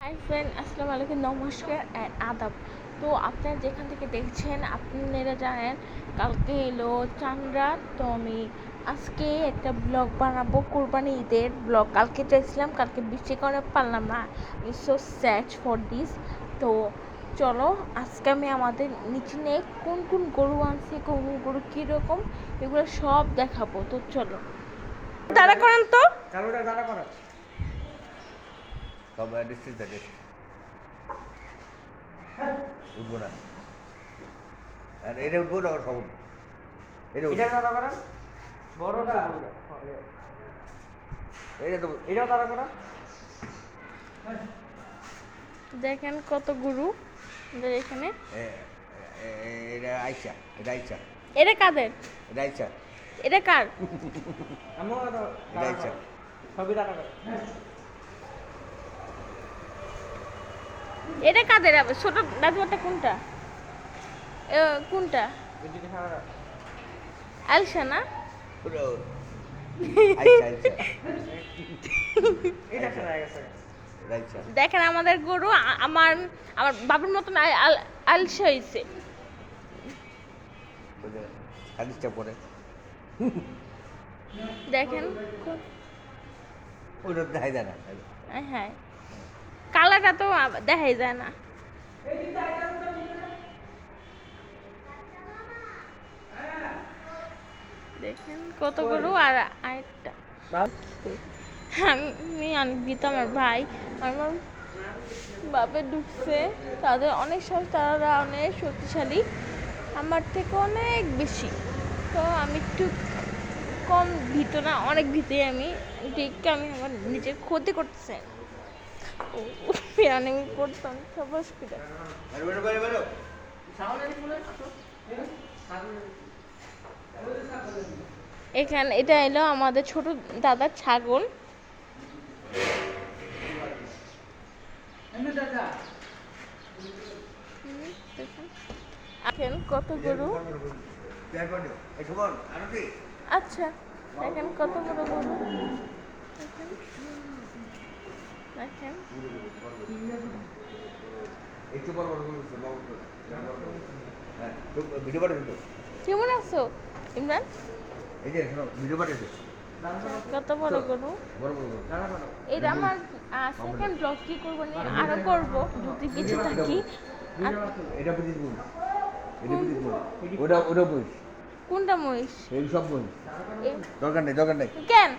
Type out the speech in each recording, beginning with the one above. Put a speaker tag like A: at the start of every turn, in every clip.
A: Hi friend, আসসালামু আলাইকুম, নমস্কার অ্যান্ড আদাব। তো আপনারা যেখান থেকে দেখছেন আপনারা জানেন কালকে এলো চাঁদ রাত। তো আমি আজকে একটা ব্লগ বানাবো, কোরবানি ঈদের ব্লগ। কালকে চাইছিলাম, কালকে বৃষ্টির কারণে পারলাম না। So sad for this. তো চলো আজকে আমি আমাদের নিচে নিয়ে কোন কোন গরু আনছি, কোন গরু কীরকম, এগুলো সব দেখাবো। তো চলো দাঁড়া করেন তো,
B: দাঁড়া করা সব ডিস্ট্রিক্ট থাকে উঠবো না। আর এটা উঠবো না, সব উঠবো। এটা দাঁড়া করা বড়টা, এটা তো এটাও দাঁড়া করা।
A: দেখেন কত গরু এখানে।
B: এটা আইসা, এটা আইসা,
A: এটা কাদের?
B: এটা আইসা,
A: এটা কার?
B: এটা আইসা।
A: সবই দাঁড়া করা। এটা কাদের? আবার ছোট দাদুয়াটা কোনটা? কোনটা? আলসা না? দেখেন আমাদের গরু আমার আমার বাবার মতন আলসা হয়েছে।
B: পরে
A: দেখেন
B: ওটা দেখাই যায় না।
A: হ্যাঁ, কালারটা তো দেখাই যায় না। দেখেন কত গরু। আর আরেকটা আমি অনেক আমার ভাই আমার বাপে ঢুকছে, তাদের অনেক সাহস, তারা অনেক শক্তিশালী, আমার থেকে অনেক বেশি। তো আমি একটু কম ভীত না, অনেক ভীতে আমি। দেখে আমি আমার নিজের ক্ষতি করতেছে, আমি করতাম সবাস করে। এখানে এটা এলো আমাদের ছোট দাদার ছাগল। দেখেন কত গরু। আচ্ছা, দেখেন কত বড় গরু। দেখেন কেমন আছো ইমরান? কত বড় গরু। এটা আমার সেকেন্ড ব্লগ। কি করবো নিয়ে আরো করবো যদি বেঁচে থাকি। কোনটা মহিষ?
B: দরকার নেই, দরকার নেই।
A: কেন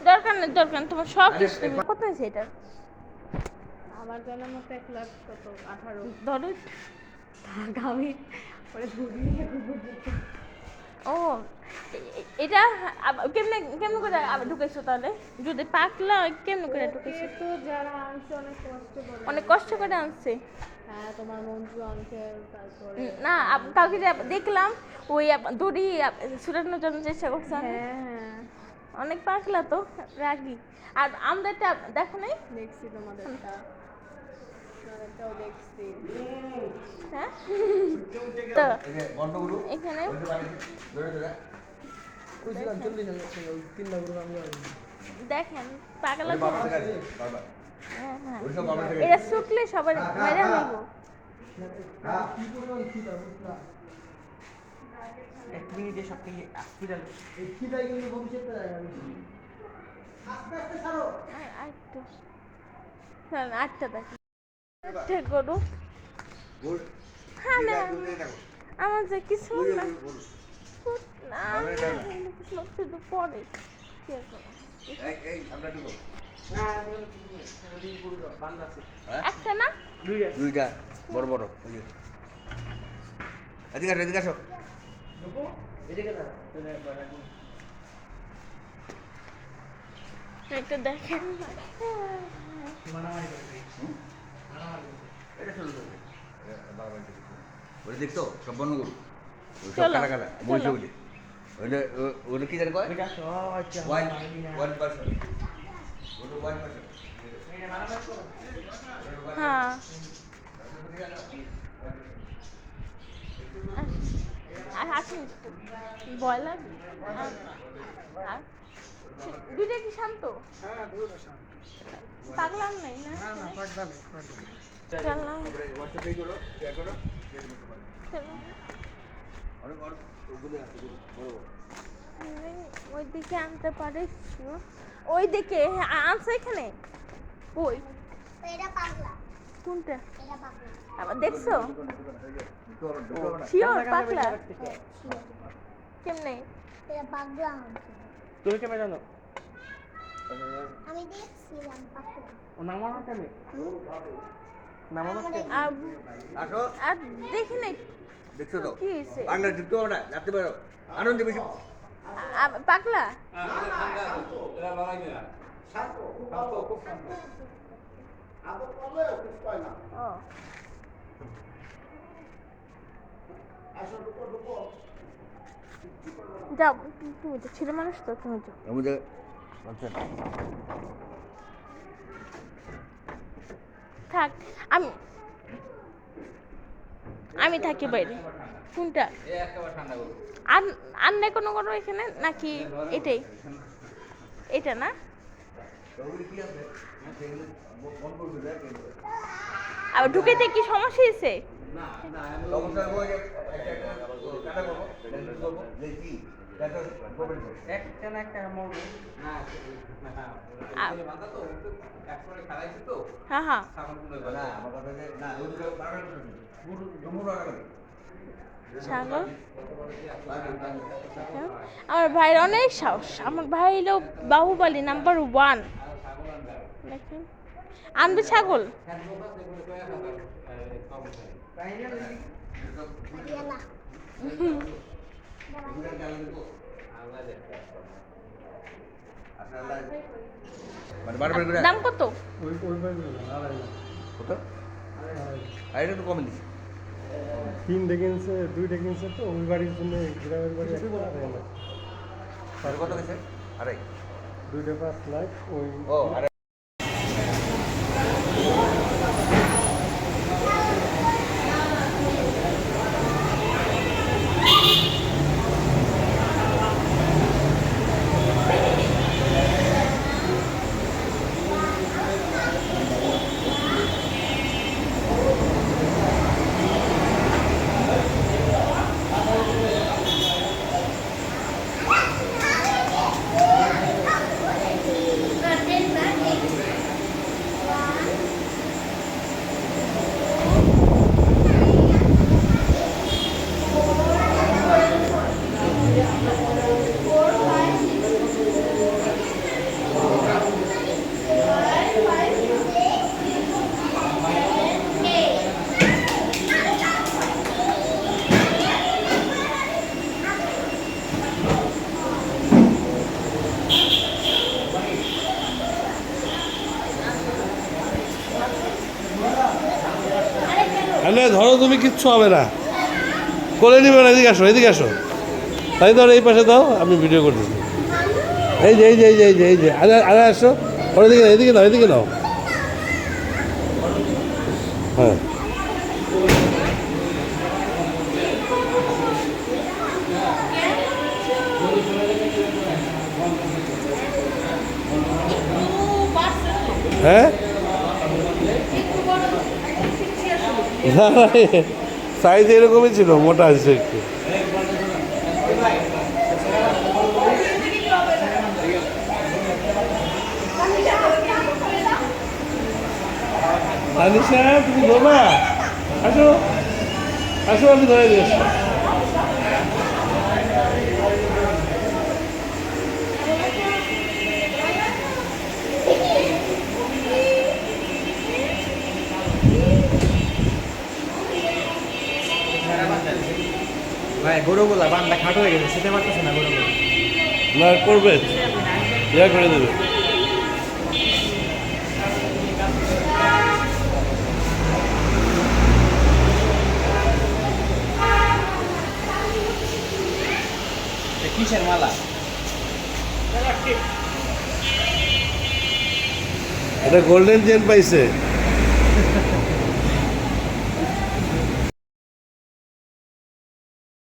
A: দরকার নেই? দরকার নেই, তোমার সব কিছু কত হয়েছে এটা?
C: আমার জানার মতো 1,00,000 কত 18
A: ধরো।
C: আমি পরে ধরিয়ে
A: ও এটা কেমনে কেমনে করে ঢুকেছো তাহলে? যদি পাকলা কেমনে করে ঢুকেছো?
C: তো যারা আনছে অনেক কষ্ট করে,
A: অনেক কষ্ট করে আনছে।
C: হ্যাঁ তোমার মঞ্জু আনছে, তারপরে
A: না কাউকে যে দেখলাম ওই দড়ি ছুটানোর জন্য চেষ্টা করছে।
C: হ্যাঁ হ্যাঁ
A: অনেক পাকলা তো, রাগি। আর আমাদেরটা দেখো নাই?
C: দেখছি তোমাদেরটাও দেখছি।
A: হ্যাঁ তো এখানে দেখেন পাগলা। হ্যাঁ হ্যাঁ, এটা শুকলে সবার মেরে নেব।
B: এক মিনিটে সব থেকে হসপিটাল
A: আরেকটু আটটা দেখেন গরু। হ্যাঁ না, আমার যে কিছু না শুধু পরে একটা না
B: দুইটা বড় বড়। এদিকে আসো, এদিকে আসো।
A: একটা দেখেন।
B: ওটা দেখতো সব বন্ধ করুন।
A: চলো,
B: কাটা কাটা বলছে বলি ওটা ওটা কি জানি কয়
A: হ্যাঁ আর আসুন ব্রয়লার। দুইটা কি শান্ত?
D: হ্যাঁ দুটো শান্ত।
A: পাগলাম নাই না?
D: না না পাগলা নেই।
A: চললাম
B: হোয়াটসঅ্যাপে করো, শেয়ার করো,
A: চলো।
B: অনেক অনেক ওগুলো আছে বড় বড়।
A: ওই দিকে আনতে পারিস না? ওই দিকে আনছে এখানে ওই
E: এটা পাগলা,
A: কোনটা
E: এটা পাগলা।
A: আবার দেখছো
B: দুটো না।
A: শিওর পাগলা কেমনে
E: এটা পাগলা হচ্ছে।
D: তুমি কেমন জানো?
E: আমি দেখছিলাম পাগলা।
D: ও নামানো কেন? নামানো কেন?
B: আসো,
A: আর দেখি নাই
B: দেখছো তো?
A: কি হয়েছে
B: বাংলা ঢুকতে পারো না, যাতে পারো। আনন্দ বেশি।
A: পাগলা ও যাও তুমি তো ছেলে মানুষ তো তুমি যাও
B: আমাদের আচ্ছা
A: থাক আমি আমি থাকি বাইরে কোনটা আর নেই কোনো কোনো এখানে নাকি এটাই এটা না
B: ওগুলি কি আছে? সেগুলো বন্ধ করে দেয়।
A: আবার ঢুকেতে কি সমস্যা হয়েছে
B: সমস্যা হবো যে একটা কাটা করবো, এটা করবো, যে কি? এটা করবেন তো।
D: একটা না একটা মরবো।
A: হ্যাঁ হ্যাঁ
B: না, আমার কথা যে না, ওগুলো বারবার করবে। দুমুর রাখা লাগে।
A: ছাগল আমার ভাইয়ের অনেক সাহস আমার ভাই হলো বাহুবলী নাম্বার 1 দেখেন আনবে ছাগল
E: দিয়ালা।
B: মানে বারবার করে
A: দাম কত
D: ওই ওই বাড়ি আড়াই লাখ।
B: কত? আর এটা তো কমে দিচ্ছে।
D: 3 কিনছে 2 কিনছে তো ওই বাড়ির জন্য গ্রামের বাড়ি একটা আড়াই লাখ।
B: আর কত গেছে? আড়াই।
D: 2টা 5 লাখ ওই
B: ও আড়াই।
F: আরে ধরো তুমি কিচ্ছু হবে না কোলে নিবে না এদিকে আসো তাই ধরো এই পাশে দাও আমি ভিডিও করতেছি এই যে আরে আরে আসো ওর এদিকে দাও হ্যাঁ হ্যাঁ সাইজ এরকমই ছিল মোটা আছে একটু তানিশা তুমি ধরবা আসো আমি ধরে দিয়ে আসছি
G: ভাই গরুগুলা বান্ডা খাটো হয়ে গেছে সেটা পারতেছে না গরুগুলা
F: না করবে ইয়া করে দেবে
G: কিসের মালা
F: এটা গোল্ডেন চেন পাইছে